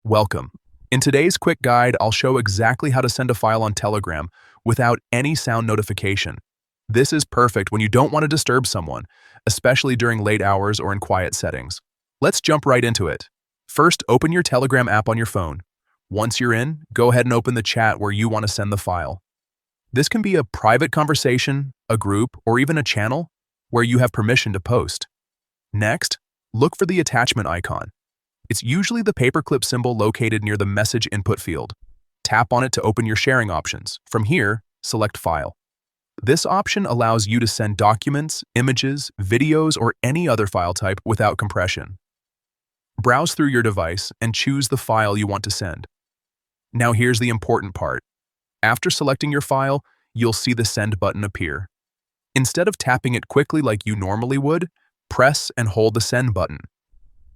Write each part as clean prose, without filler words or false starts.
Welcome. In today's quick guide, I'll show exactly how to send a file on Telegram without any sound notification. This is perfect when you don't want to disturb someone, especially during late hours or in quiet settings. Let's jump right into it. First, open your Telegram app on your phone. Once you're in, go ahead and open the chat where you want to send the file. This can be a private conversation, a group, or even a channel where you have permission to post. Next, look for the attachment icon. It's usually the paperclip symbol located near the message input field. Tap on it to open your sharing options. From here, select File. This option allows you to send documents, images, videos, or any other file type without compression. Browse through your device and choose the file you want to send. Now here's the important part. After selecting your file, you'll see the Send button appear. Instead of tapping it quickly like you normally would, press and hold the Send button.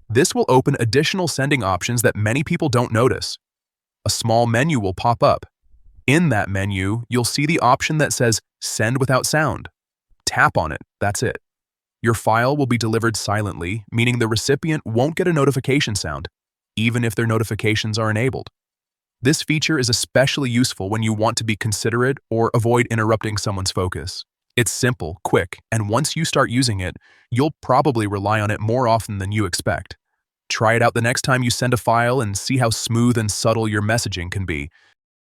This will open additional sending options that many people don't notice. A small menu will pop up. In that menu, you'll see the option that says Send without sound. Tap on it, that's it. Your file will be delivered silently, meaning the recipient won't get a notification sound, even if their notifications are enabled. This feature is especially useful when you want to be considerate or avoid interrupting someone's focus. It's simple, quick, and once you start using it, you'll probably rely on it more often than you expect. Try it out the next time you send a file and see how smooth and subtle your messaging can be,